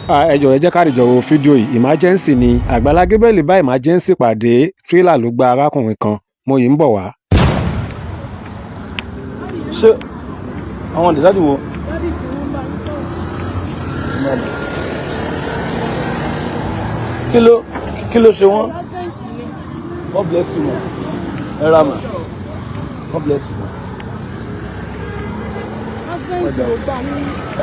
ẹ jọ̀ọ́ ẹ jẹ́ ká dìjọ wo fídíò yìí. Emergency ni Agbala Gabriel bá emergency pàdé, tírélà ló gba arákùnrin kan. Mo yìí ń bọ̀ wá. Ṣé àwọn ìdádì wo? Kí ló ṣe wọ́n? God bless you, man. Ẹ ra mà. God bless you.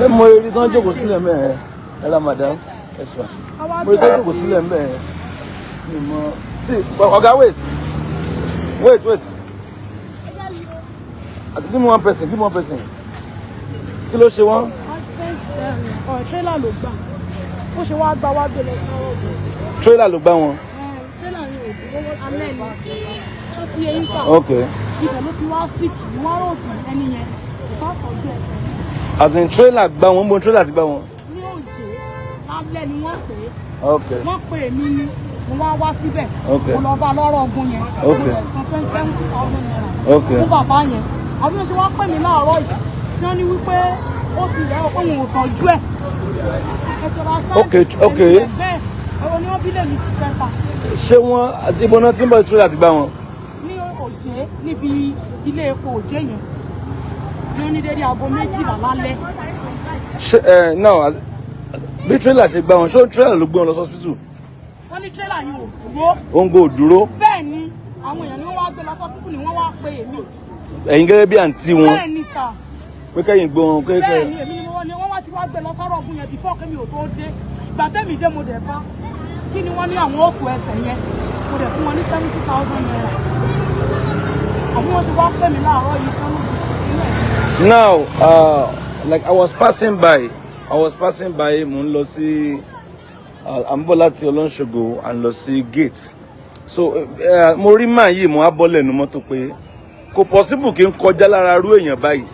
Ẹ mọ eré tán jókòó sílẹ̀ mẹ́rin. Ẹ ra madam. Yes, ma. Mo rí tán jókòó sílẹ̀ mẹ́rin. See, Oga, wait. Give me one person. Kí ló ṣe wọ́n? Trailer ló gbà. Ó ṣe wá gbà wá gbé lọ sọ́rọ̀. Trailer ló gbà wọn. Trailer ni òdúró alẹ́ ni. Ṣó sí eyín sá. Okay. Ibẹ̀ ló ti wá sick. Wọ́n rò pé ẹni yẹn ìsọ́tọ̀ọ́jú ẹ̀fẹ̀. As in trailer gbà wọn, bó trailer ti gbà wọn. Ní òjò alẹ́ ni wọ́n pè é. Okay. Wọ́n pè mí ní mo wá síbẹ̀. Okay. Mo lọ bá lọ́rọ̀ ọgbọ́n yẹn. Okay. Mo lè san 70,000 naira. Okay. Fún bàbá yẹn. Àbí wọ́n ṣe wá pè mí láàárọ̀ yìí. Tí wọ́n ní wípé ó ti rẹ̀ ọ́ pé wọn ò tọ́jú ẹ̀. Okay. Bẹ́ẹ̀ ẹ̀rọ ni wọ́n bí lè mi sí kẹta. Ṣé wọ́n ibo náà tí ń bọ̀ trailer ti gbà wọn? Ní òjé níbi ilé epo òjé yẹn ní onídéédé aago 12 lálẹ́. Ṣé náà bí trailer ṣe gbà wọn, ṣé trailer ló gbé wọn lọ hospital? Wọ́n ní trailer yìí ò dúró. Ó ń gbé òdúró. Bẹ́ẹ̀ ni àwọn èèyàn ni wọ́n wá gbé lọ hospital ni wọ́n wá pe èmi. Ẹ̀yin gẹ́gẹ́ bí àǹtí wọn. Bẹ́ẹ̀ ni sà. Pé kẹ́yìn gbé wọn kéèké. Bẹ́ẹ̀ ni èmi ni wọ́n wá ti wá gbé lọ sọ́rọ̀ ọ̀gbun yẹn before kémi ò tó dé. Ìgbà tẹ́mi dé mo dẹ̀ bá kí ni wọ́n ní àwọn òkú ẹsẹ̀ yẹn mo dẹ̀ fún wọn ní 70,000 naira. Àbí wọ́n ṣe wá pè mí láàárọ̀ yìí sọ́nù ti ìpínlẹ̀. Now, like I was passing by, mo ń lọ sí àmbọ̀ láti Ọlọ́nṣogbo and lọ sí gate. So mo rí màá yìí mo á bọ́lẹ̀ nu mọ́tò pé kò possible kí n kọjá lára rú èèyàn báyìí.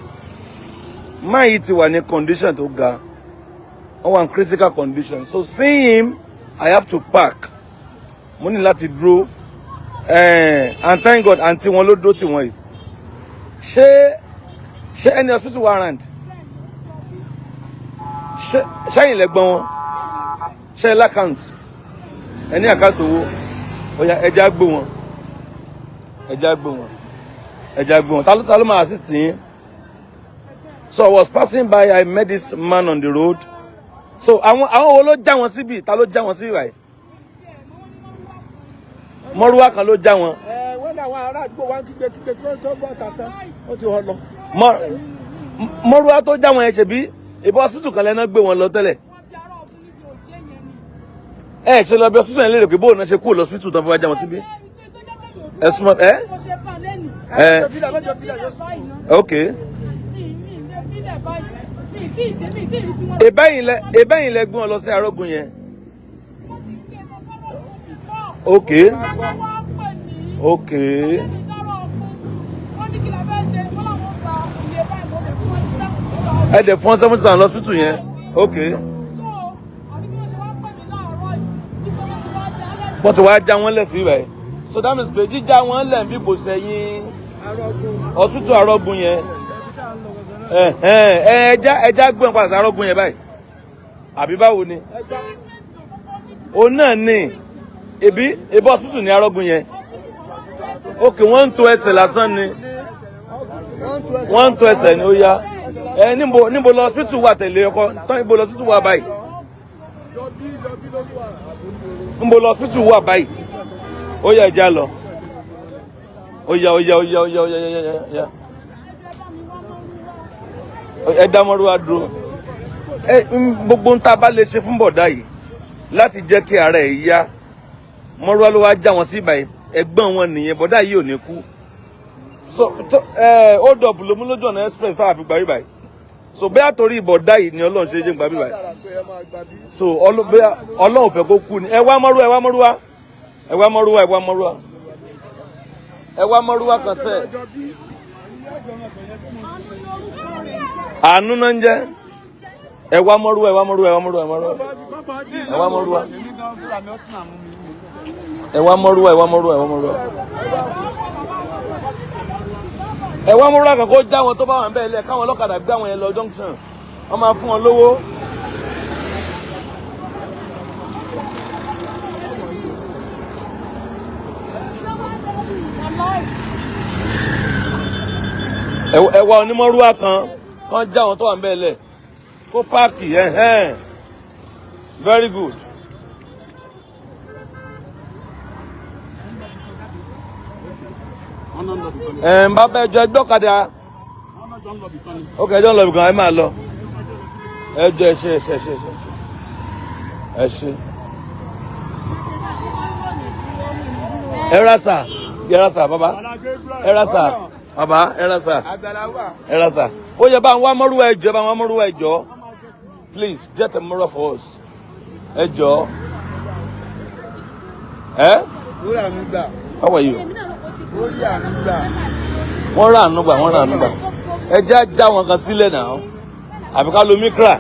Màá yìí ti wà ní condition tó ga. Wọ́n wà ní critical condition. So seeing him, I have to park. Mo ní láti dúró. And thank God àǹtí wọn ló dúró tì wọ́n yìí. Ṣé any hospital wà around? Ṣẹ́yìn lẹ́gbọ́n wọn? Ṣé l'account? Ẹni àkáǹtì owó? Oya ẹja gbé wọn. Ta ló máa assist yín? So I was passing by, I met this man on the road. So àwọn wo ló já wọn síbí? Ta ló já wọn síbí báyìí? Mọ́rúwá kan ló já wọn. Wọ́n ní àwọn ará àdúgbò wa ń kígbe tó gbọ́ tàtán, ó ti họ lọ. Mọ́rúwá tó já wọn yẹn ṣebí ìbọn hospital kan lẹ́nà gbé wọn lọ tẹ́lẹ̀. Ṣe lọ bí hospital yẹn lérè pé bóun náà ṣe kúrò lọ hospital tán fún wa já wọn síbí. Súnmọ́ okay. Ìbẹ́yìn lẹ gbé wọn lọ sí arógun yẹn. Okay. Ẹ dẹ̀ fún 70,000 hospital yẹn. Okay. Wọ́n ti wá já wọn lẹ̀ sí ibẹ̀. So that means pé jíjá wọn lẹ̀ bí kò sẹ́yìn hospital arógun yẹn. Ẹja gbé wọn padà sí arógun yẹn báyìí. Àbí báwo ni? Òun náà ni ebi hospital ní arógun yẹn. Okay, wọ́n ń to ẹsẹ̀ lásán ni. Wọ́n ń to ẹsẹ̀ ni ó yá. Níbo lọ hospital wà tẹ̀lé ọkọ? Tán ibo lọ hospital wà báyìí? Níbo lọ hospital wà báyìí? Ó yá ẹja lọ. Ó yá. Ẹ dá Mọ́rúwá dúró. Gbogbo ń tá bá lè ṣe fún bọ̀dá yìí láti jẹ́ kí ara ẹ̀ yá. Mọ́rúwá ló wá já wọn sí ìbàyí. Ẹ̀gbọ́n wọn nìyẹn, bọ̀dá yìí ò ní kú. So hold up ló mú lójú ọ̀nà express táwa fi gbà bí báyìí. So bẹ́ẹ̀ torí bọ̀dá yìí ni Ọlọ́run ṣe jẹ́ gbà bí báyìí. So Ọlọ́run fẹ́ kó kú ni. Ẹ wá Mọ́rúwá kan sẹ́ẹ̀. Àánú náà ń jẹ́. Ẹ wá Mọ́rúwá. Ẹ wá Mọ́rúwá kan kó já wọn tó bá wà ń bẹ́ẹ̀ lẹ̀ káwọn ọlọ́kadà gbé àwọn yẹn lọ junction. Wọ́n máa fún wọn lówó. ẹ wá onímọ̀rúwá kan já àwọn tó wà ń bẹ́ẹ̀ lẹ̀ kó páàkì very good. Bá bẹ́ẹ̀ jọ ẹgbẹ́ ọ̀kadà ok ẹjọ́ ń lọ ibìkan ẹ máa lọ ẹjọ́ ẹ ṣe. ẹ ra sà bàbá ẹ ra sà bàbá ẹ ra sà ó yẹ bá ń wá mọ́rúwá ẹjọ́ please get a mirror for us ẹjọ́ how are you wọ́n rà ànúgbà ẹjẹ́ ajá wọn kan sílẹ̀ náà àbí ká lo mikra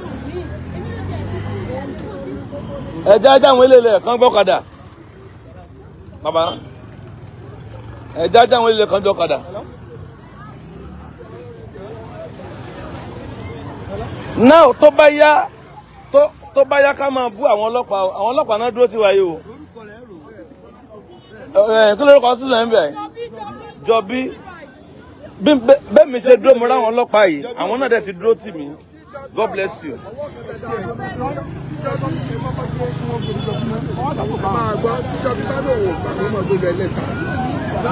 ẹjẹ́ ajá wọn ilé kan gbọ́kadà bàbá ẹjẹ́ ajá wọn ilé kan gbọ́kadà. náà tó bá yá ká máa bú àwọn ọlọ́pàá náà dúró tiwa yìí o kí ló kọ́ sílẹ̀ ń bẹ̀ Jọbí bẹ́ẹ̀ mi ṣe dúró mo ráwọn ọlọ́pàá yìí àwọn náà dẹ̀ ti dúró tì mí God bless you.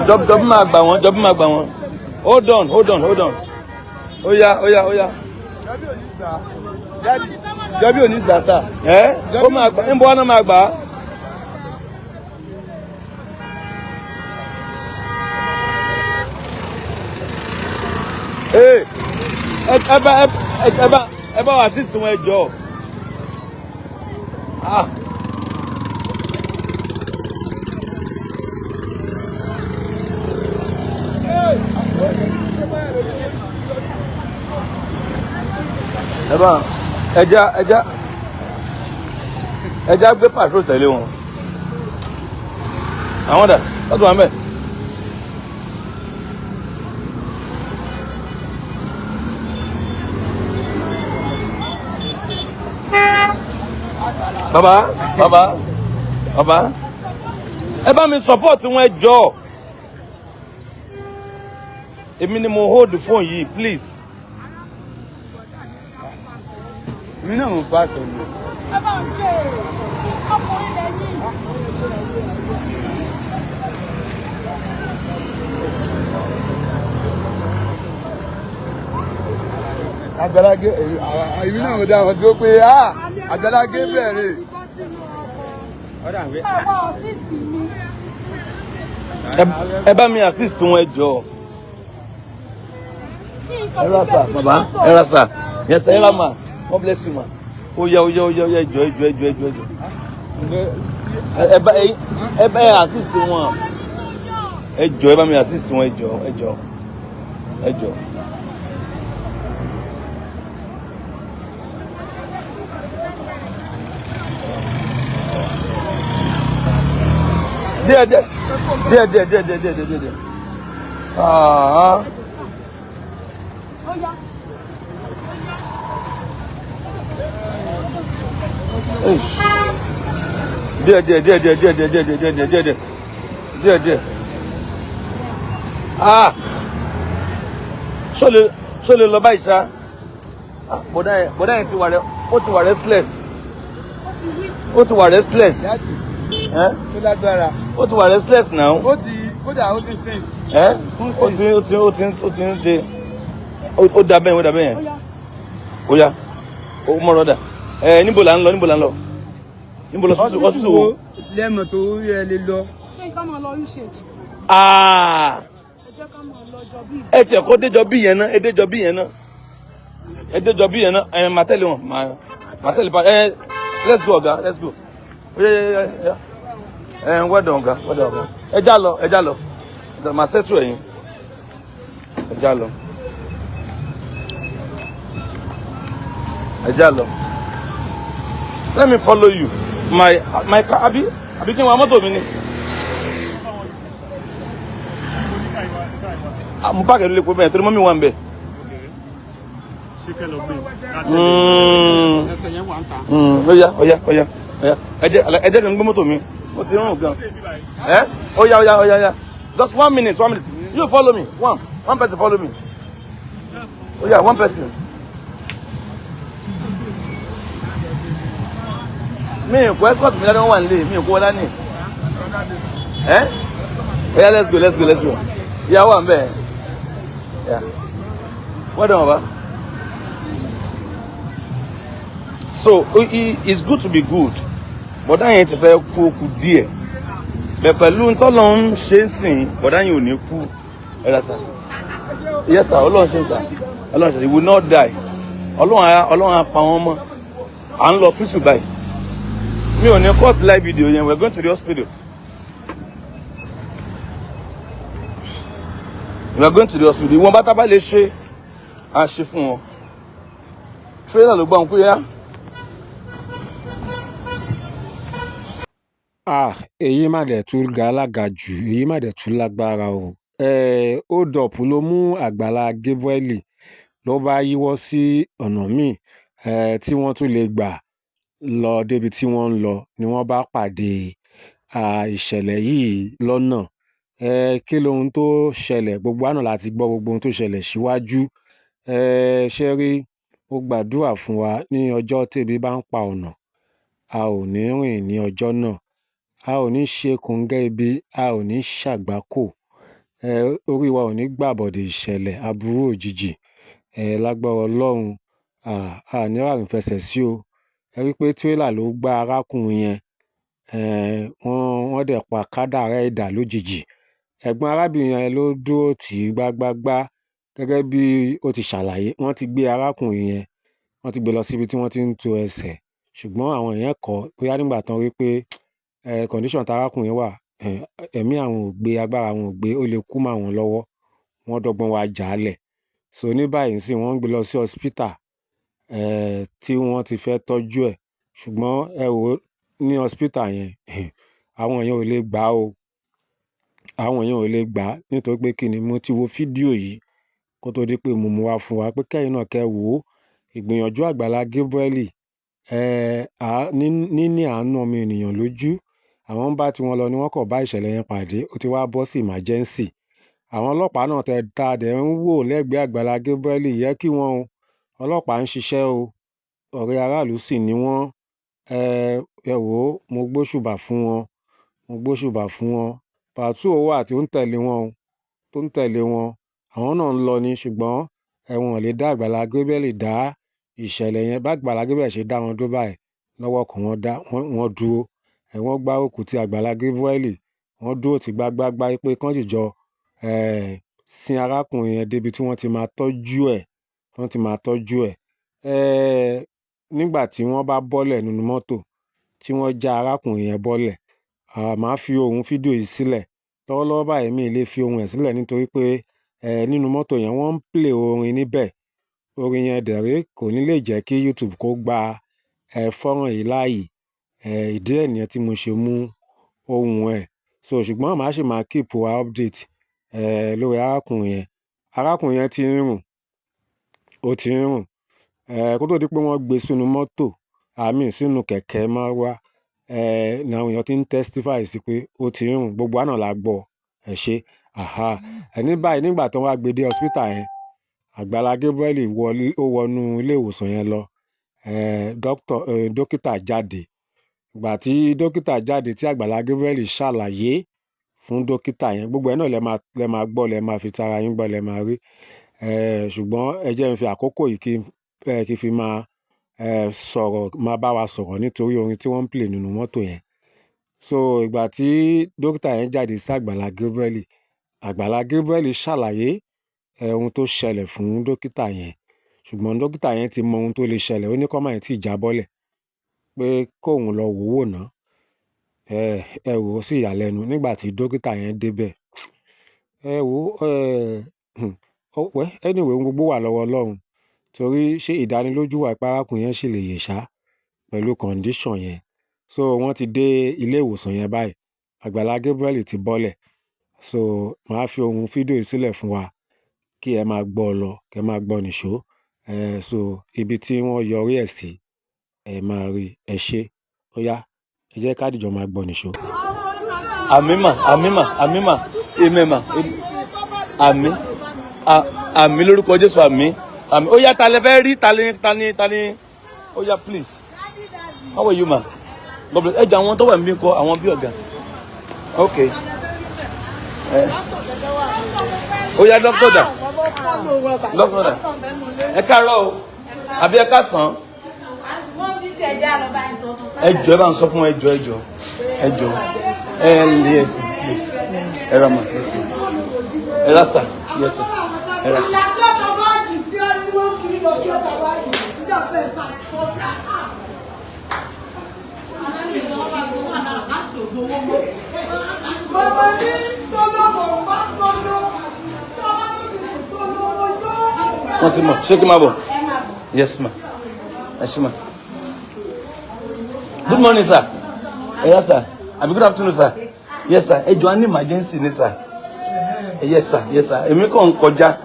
Jọbí máa gbà wọ́n hold on ó yá. Jọbí ò ní gbà sá. Ó máa gbà ń bọ́ ọ́nà máa gbà á. ẹ bá wa assist wọn ẹ jọ̀ọ́. ẹja gbé patrol tẹ̀lé wọn àwọn dà lọ́tún wà mẹ́. bàbá ẹ bá mi support wọn ẹ jọ̀ọ́ èmi ni mo hold the phone yìí please. èmi náà mo bá sọ ni. ẹ bá ń gbé ọkùnrin lẹ́yìn. Agbala Gabriel èmi náà mo dá wọn dúró pé Agbala Gabriel rè. ẹ bá mi assist wọn ẹ jọ̀ọ́. ẹ ra sà bàbá ẹ ra sà yes ẹ ra ma God bless you ma. ó yá ẹjọ́ ẹ bá assist wọn ẹ jọ̀ọ́ ẹ bá mi assist wọn ẹ jọ̀ọ́. Díẹ̀. Díẹ̀. Ṣó lè lọ báyìí ṣá. Bọ̀dá yẹn ti wà restless. Ó ti wà restless. Ó lágbára. Ó ti wà restless now. Kódà ó ti sent. Ó ti ń ṣe. Ó dà bẹ́ẹ̀ yẹn. Ó yá. Ó mọ̀rọ̀ dà. Níbo là ń lọ? Níbo lọ hospital wo? Lẹ́mọ̀ tó yẹ lè lọ. Ṣé ká máa lọ usage? Ẹ jẹ́ ká máa lọ Jọbí. ẹ tiẹ̀ kó déjọ bí yẹn náà. Máa tẹ̀lé wọn. Máa tẹ̀lé pa. Let's go ọ̀gá. Let's go. Wẹ́dọ̀ ọ̀gá. Ẹ já lọ. Màá ṣètò ẹ̀yìn. Ẹ já lọ. Let me follow you. My car àbí kí n wa mọ́tò mi ni. Mo páàkì ló lè pọ̀ bẹ́ẹ̀ torí mọ́mí wà ń bẹ̀. Ẹsẹ̀ yẹn wà ń ta. Ó yá. Ẹ jẹ́ kí n gbé mọ́tò mi. Ó ti rún gan. Ó yá. Just 1 minute. You follow me. One person follow me. Oh yeah, one person. Me, escort me. I don't want to leave. Me, go down here. Eh? Yeah, let's go. Yeah, one man. Yeah. What on, so it's good to be good, but that ain't very cool dear. But pẹ̀lú ntọ́lọ́run ṣe ń sìn, but that you ní kú. Yes sir, Ọlọ́run ṣe sir. Ọlọ́run ṣe, he will not die. Ọlọ́run á pa wọ́n mọ́. À ń lọ hospital báyìí. Mi ò ní cut live video yẹn, we're going to the hospital. Ìwọ̀n bá tábà lè ṣe, á ṣe fún wọn. Trailer ló gbà wọn pé yá. Èyí má dẹ̀ tún gàlágà jù, èyí má dẹ̀ tún lágbára o. Hold up ló mú Agbala Gabriel ló bá yíwọ́ sí ọ̀nà míì tí wọ́n tún lè gbà lọ débi tí wọ́n ń lọ ni wọ́n bá pàdé ìṣẹ̀lẹ̀ yìí lọ́nà. Kí lohun tó ṣẹlẹ̀? Gbogbo àná láti gbọ́ gbogbo ohun tó ṣẹlẹ̀ síwájú. Ṣé rí, ó gbàdúrà fún wa ní ọjọ́ tẹ́bi bá ń pa ọ̀nà, a ò ní rìn ní ọjọ́ náà. A ò ní ṣe kòńgẹ́ ibi, a ò ní ṣàgbákò. Orí wa ò ní gbàbọ̀dè ìṣẹ̀lẹ̀ aburú òjijì. Lágbára Ọlọ́run, a ní ràrìn fẹsẹ̀ sí o. Ẹ rí pé tírélà ló gbá arákùnrin yẹn. Wọ́n dẹ̀ pa kádàrá ẹ̀dá lójijì. Ẹ̀gbọ́n arábìnrin yẹn ló dúró tì í gbágbágbá gẹ́gẹ́ bí ó ti ṣàlàyé. Wọ́n ti gbé arákùnrin yẹn, wọ́n ti gbé lọ síbi tí wọ́n ti ń to ẹsẹ̀. Ṣùgbọ́n àwọn èèyàn kọ̀ bóyá nígbà tán rí pé condition tí arákùnrin wà, ẹ̀mí àwọn ò gbé, agbára àwọn ò gbé, ó lè kú mọ́ àwọn lọ́wọ́. Wọ́n dọ́gbọ́n wá jà á lẹ̀. So ní báyìí nsìn wọ́n ń gbé lọ sí hospital tí wọ́n ti fẹ́ tọ́jú ẹ̀. Ṣùgbọ́n ẹ wò ó, ní hospital yẹn àwọn èèyàn ò lè gbà o. Àwọn èèyàn ò lè gbà nítorí pé kí ni, mo ti wo fídíò yìí kó tó di pé mo mú wá fún wa pé kẹ́yìn náà kẹ́ wò ó. Ìgbìyànjú Agbala Gabriel níní àánú ọmọ ènìyàn lójú. Àwọn ń bá tiwọn lọ ni wọ́n kọ̀ bá ìṣẹ̀lẹ̀ yẹn pàdé. Ó ti wá bọ́ sí emergency. Àwọn ọlọ́pàá náà ta dẹ̀ ń wò lẹ́gbẹ̀ẹ́ Agbala Gabriel yẹ kí wọ́n o. Ọlọ́pàá ń ṣiṣẹ́ o. Ọ̀rẹ́ aráàlú sì ni wọ́n. Ẹ wò ó, mo gbóṣùbà fún wọn. Pàtó owó àti ó ń tẹ̀lé wọn o. Tó ń tẹ̀lé wọn. Àwọn náà ń lọ ni, ṣùgbọ́n wọn ò lè dá Agbala Gabriel dá ìṣẹ̀lẹ̀ yẹn. Bá Agbala Gabriel ṣe dá wọn dúró báyìí, lọ́wọ́ kan wọ́n dúró. Wọ́n gbá òkú ti Agbala Gabriel. Wọ́n dúró tì gbágbágbá pé kán jìjọ sin arákùnrin yẹn débi tí wọ́n ti máa tọ́jú ẹ̀. Nígbà tí wọ́n bá bọ́lẹ̀ nínú mọ́tò, tí wọ́n já arákùnrin yẹn bọ́lẹ̀, màá fi ohùn fídíò yìí sílẹ̀. Lọ́wọ́lọ́wọ́ báyìí mi ì lè fi ohùn ẹ̀ sílẹ̀ nítorí pé nínú mọ́tò yẹn wọ́n ń play orin níbẹ̀. Orin yẹn dẹ̀ ré kò ní lè jẹ́ kí YouTube kó gba fọ́nrán yìí láàyè. Ìdí ẹ̀ nìyẹn tí mo ṣe mú ohùn ẹ̀. So ṣùgbọ́n màá ṣì máa keep wa update lórí arákùnrin yẹn. Arákùnrin yẹn ti ń rùn. Ó ti ń rùn. Kó tó di pé wọ́n gbé sínú mọ́tò, sínú kẹ̀kẹ́ márúwá, ni àwọn èèyàn ti ń testify sí pé ó ti ń rùn. Gbogbo àná la gbọ́. Ẹ ṣé. Ní báyìí nígbà tí wọ́n wá gbé dé hospital yẹn, Agbala Gabriel ó wọnú ilé ìwòsàn yẹn lọ. Dókítà jáde. Ìgbà tí dókítà jáde tí Agbala Gabriel ṣàlàyé fún dókítà yẹn, gbogbo ẹ̀ náà lẹ máa gbọ́, lẹ máa fi tara yín gbọ́, lẹ máa rí. Ṣùgbọ́n ẹ jẹ́ n fi àkókò yìí kí fi máa bá wa sọ̀rọ̀ nítorí orin tí wọ́n ń play nínú mọ́tò yẹn. So ìgbà tí dókítà yẹn jáde sí Agbala Gabriel ṣàlàyé ohun tó ṣẹlẹ̀ fún dókítà yẹn. Ṣùgbọ́n dókítà yẹn ti mọ ohun tó lè ṣẹlẹ̀. Ó ní kó má tí ì jábọ́lẹ̀ pé kóun lọ wò ná. Ẹ wò ó sí ìyàlẹ́nu nígbà tí dókítà yẹn débẹ̀. Ẹ wò ó, anyway ohun gbogbo wà lọ́wọ́ Ọlọ́run. Torí ṣé ìdánilójú wà pé arákùnrin yẹn ṣì lè yè ṣá pẹ̀lú condition yẹn. So wọ́n ti dé ilé ìwòsàn yẹn báyìí. Agbala Gabriel ti bọ́lẹ̀. So màá fi ohùn fídíò yìí sílẹ̀ fún wa kí ẹ máa gbọ́ lọ, kí ẹ máa gbọ́ nìṣó. So ibi tí wọ́n yọrí ẹ̀ sí, ẹ máa rí. Ẹ ṣé. Ó yá, ẹ jẹ́ ká dìjọ máa gbọ́ nìṣó. Àmín. Àmín lórúkọ Jésù, àmín. Oh yeah, tali. Oh yeah, please. How are you, ma? God bless. I want to go and make I want be oga. Okay. Oh yeah, doctor da. Doctor da. Ẹ káàárọ̀ o. Àbí ẹ káàsán. Ẹ bá ń sọ fún ẹ jọ̀ọ́. Yes, please. Erama, yes, ma'am. Erasa, yes, sir. Erasa. What's more? Shake him up. Yes, ma'am. Yes, ma'am. Good morning, sir. Yes, sir. Good afternoon, sir. Yes, sir. Ẹ jọ̀ọ́, emergency ni, sir. Yes, sir. Yes, sir. Èmi kàn kọjá.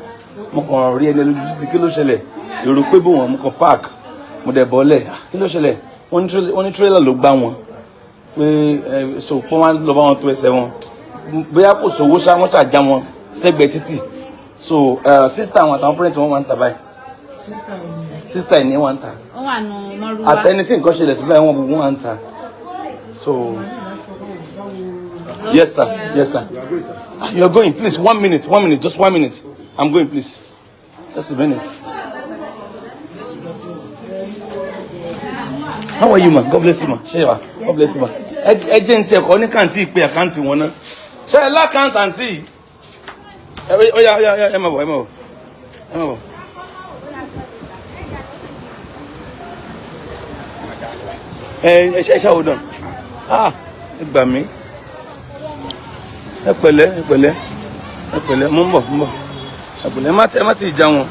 Mo kàn rí ẹni lójú títí kí ló ṣẹlẹ̀. Èrò pé bó wọn mo kàn park. Mo dẹ̀ bọ́lẹ̀. Kí ló ṣẹlẹ̀? Wọ́n ní trailer ló gbá wọn. Pé so pọ́n wá lọ bá wọn tó ẹsẹ̀ wọn. Bóyá kò sówó ṣá wọ́n ṣàjá wọn sẹ́gbẹ̀ẹ́ títì. So sister wọn àtàwọn parent wọn wá ń tà báyìí. Sister ẹ̀ ní wọ́n ń tà. Ó wà nù Mọ́rúwá. Àtẹni tí nǹkan ṣẹlẹ̀ sí báyìí wọ́n gbogbo wọn ń tà. So yes, sir. Yes, sir. You're going, please. 1 minute. 1 minute. Just 1 minute. I'm going, please. Just a minute. How are you, man? God bless you, man. Sheva. God bless you, man. Agency, only can't pay account one. Share la account auntie. Oh yeah. Emma. Hold on. Ẹ gbà mí. Ẹ pẹ̀lẹ́, mo ń bọ̀. Ẹ pẹ̀lẹ́, ẹ má ti já wọn.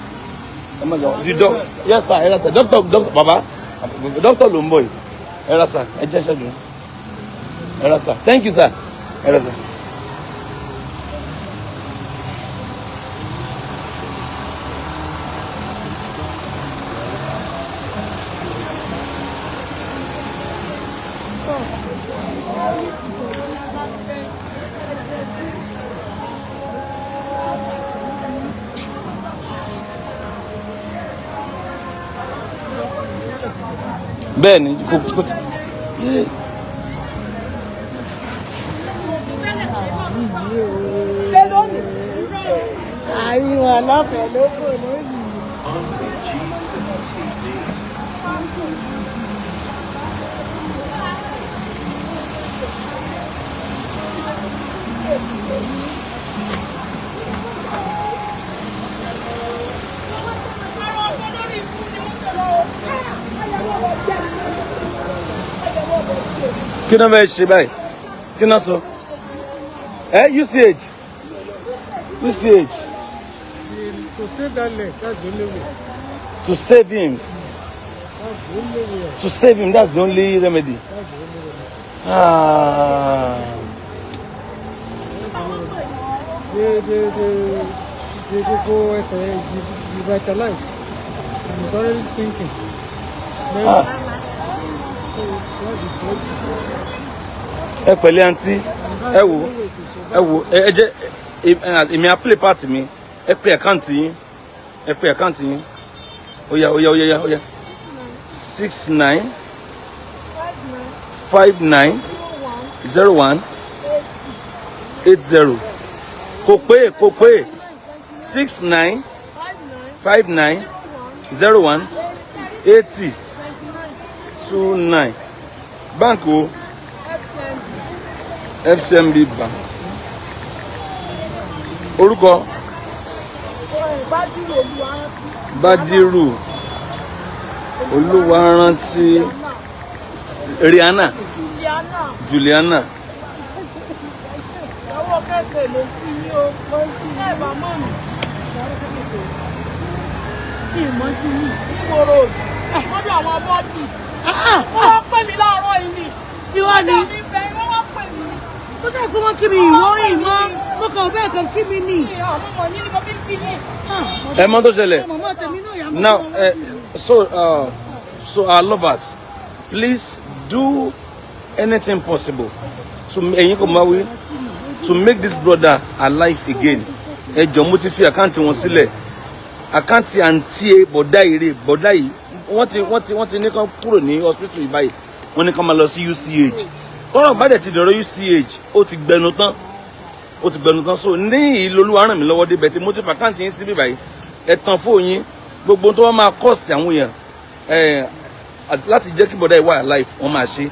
Yes, sir. Yes, sir. Doctor, baba. Doctor ló ń bọ̀ yìí. Yes, sir. Ẹ jẹ́ ṣẹ́jú. Yes, sir. Thank you, sir. Yes, sir. Bẹ́ẹ̀ni kò tí. Àríwá aláfẹ́ ló kò lónìí. Kí ló fẹ́ ṣe báyìí? Kí ló sọ? UCH. To save that leg, that's the only way. To save him. That's the only way. To save him, that's the only remedy. That's the only way. They go as revitalized. And it's already sinking. Ẹ pẹ̀lẹ́ àǹtí. Ẹ wò ẹ jẹ́ èmi á play part mi. Ẹ pè account yín. Ó yá. 69 59 01 80. Kò pé 69 59 01 80 29. Bank o. FCMB Bank. Orúkọ Badiru Olúwarántí Rihanna Juliana. Ó sẹ́ pé wọ́n kí mi ìwọ́n mo kàn bẹ́ẹ̀ kan kí mi ní. Ẹ mọ̀ tó ṣẹlẹ̀. Now, so our lovers, please do anything possible to make this brother alive again. Ẹ jọ̀ọ́ mo ti fi àkáǹtì wọn sílẹ̀. àkáǹtì àǹtí bọ̀dá yìí wọ́n ti ní kán kúrò ní hospital yìí báyìí wọ́n ní kán máa lọ sí UCH tọ́rọ̀ bá dẹ̀ ti dọ̀rọ̀ UCH ó ti gbẹnu tán so ní ìlólúwa ràn mí lọ́wọ́ débẹ̀ tí mo ti fà àkáǹtì yín síbí báyìí ẹ tàn fóònù yín gbogbo tó wọ́n máa cost àwọn èèyàn láti jẹ́ kí bọ̀dá yìí wà alive wọ́n máa ṣe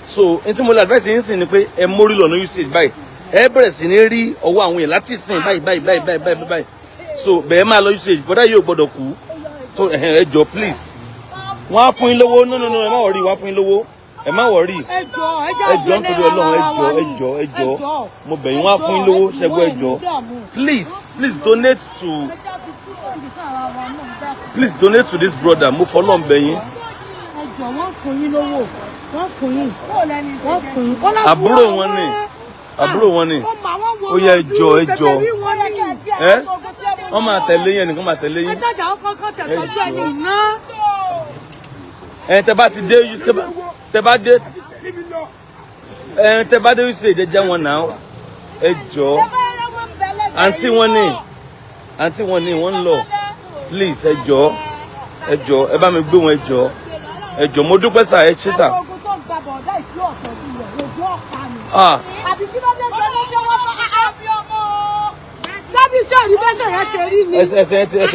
so n tí mo lè advice yín sìn ni pé ẹ mórí lọ ní UCH báyìí ẹ bẹ̀rẹ̀ sí ní rí ọwọ́ àwọn èèyàn láti sìn báyìí so bẹ́ẹ̀ máa lọ UCH bọ̀dá yìí ò gbọ́dọ̀ kú tó ẹ jọ please wọ́n á fún yín lówó no ẹ má wọrí wọ́n á fún yín lówó ẹ má wọrí ẹ jọ nítorí Ọlọ́run ẹ jọ mo bẹ̀ yín wọ́n á fún yín lówó ṣẹ́gun ẹ jọ please donate to this brother mo fọlọ́n bẹ̀ yín. wọ́n fún yín lówó wọ́n fún yín. àbúrò wọn ni ó yẹ ẹ jọ wọ́n máa tẹ̀lé yín ẹnìkan máa tẹ̀lé yín. ẹjọ́jà ọkọ̀ kan tẹ̀tọ́jú ẹni iná. tẹ bá ti dé tẹ bá dé ṣe ìjẹjẹ wọn náà ẹ jọ àǹtí wọn ni wọ́n ń lọ please ẹ jọ ẹ bá mi gbé wọn ẹ jọ mo dúpẹ́ sà ẹ ṣé sà. Dábì ṣe rí bẹ́sẹ̀ yẹn ṣe rí ni. ẹsẹ̀ ti ṣe.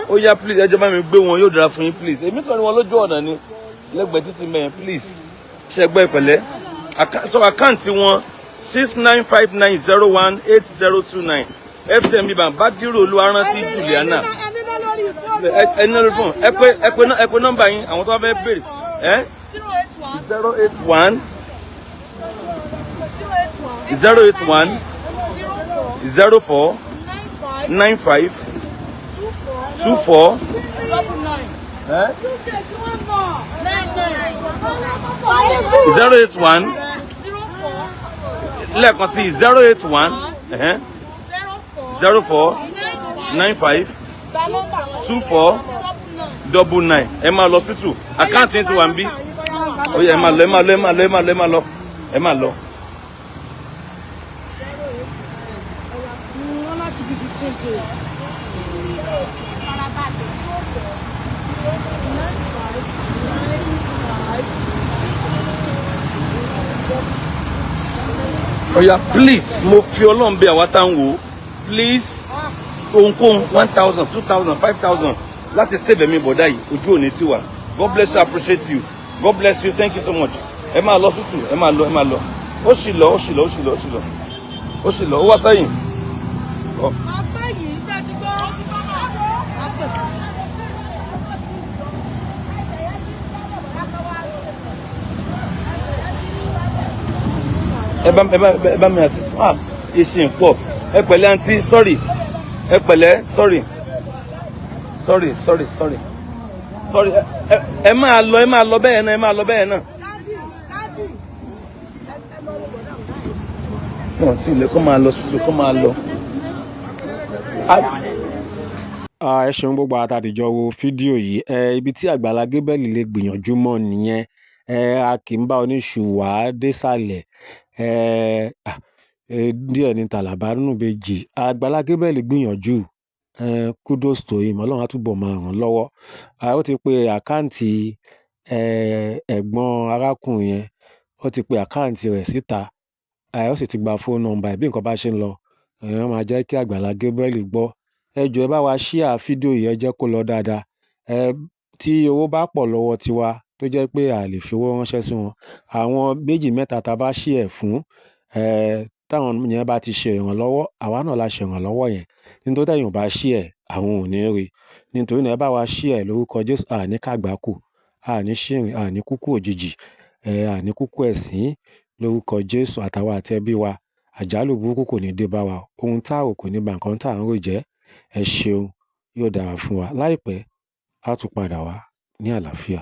Ó yá please ẹjọ́ bá mi gbé wọn yóò dára fún yín please. Èmi kàn ní wọn lójú ọ̀nà ni lẹ́gbẹ̀ẹ́ títí mẹ́yẹn please. Ṣé gbọ́ ìpẹ̀lẹ́? So àkáǹtì wọn 6959018029 FCMB Bank Bádírò Olúwarántí Juliana. Ẹni lórí fún ẹ pé nọ́mbà yín àwọn tó bá fẹ́ béèrè. 081 04 95 24 081 lẹ́ẹ̀kan sí 081 04 95 24 99 ẹ máa lọ hospital àkáǹtì yín ti wà ń bí ó yẹ ẹ máa lọ. Oya please mo fi Ọlọ́run bẹ̀ àwa tá ń wò please ohunkóhun 1000 2000 5000 láti save ẹ̀mí bọ̀dá yìí ojú òní tiwa. God bless you, appreciate you. God bless you, thank you so much. Ẹ máa lọ tútù ẹ máa lọ ó sì lọ ó wá sẹ́yìn. ẹ bá mi assist ìṣìn pọ̀ ẹ pẹ̀lẹ́ àǹtí sorry ẹ pẹ̀lẹ́ sorry ẹ máa lọ bẹ́ẹ̀ náà wọ́n ti ilẹ̀ kó máa lọ tuntun kó máa lọ. ẹ ṣeun gbogbo àtàdìjọ wo fídíò yìí ibi tí Agbala Gabriel lè gbìyànjú mọ́ nìyẹn a kì í bá oníṣùwà désàlẹ̀ díẹ̀ ní tàlàbà nínú ìbejì Agbala Gabriel gbìyànjú kudos to him Ọlọ́run á túbọ̀ máa ràn lọ́wọ́ ó ti pe àkáǹtì ẹ̀gbọ́n arákùnrin yẹn ó ti pe àkáǹtì rẹ̀ síta ó sì ti gba fóònù nọ́mbà bí nǹkan bá ṣe ń lọ wọ́n máa jẹ́ kí Agbala Gabriel gbọ́ ẹ jọ̀ọ́ ẹ bá wa share fídíò yìí ẹ jẹ́ kó lọ dáadáa tí owó bá pọ̀ lọ́wọ́ tiwa tó jẹ́ pé a lè fi owó ránṣẹ́ sí wọn àwọn méjì mẹ́ta tá a bá share fún táwọn yẹn bá ti ṣe ìrànlọ́wọ́ àwa náà la ṣe ìrànlọ́wọ́ yẹn nítorí tẹ̀yìn ò bá share àwọn ò ní rí nítorí náà ẹ bá wa share lórúkọ Jésù àní kàgbákò àní ṣìrìn àní kúkú òjijì àní kúkú ẹ̀sín lórúkọ Jésù àtàwọn àti ẹbí wa àjálù burúkú kò ní dé bá wa ohun tá ò kò ní bà nǹkan tá à ń rò jẹ́ ẹ ṣeun yóò dára fún wa láìpẹ́ á tún padà wá ní àlàáfíà.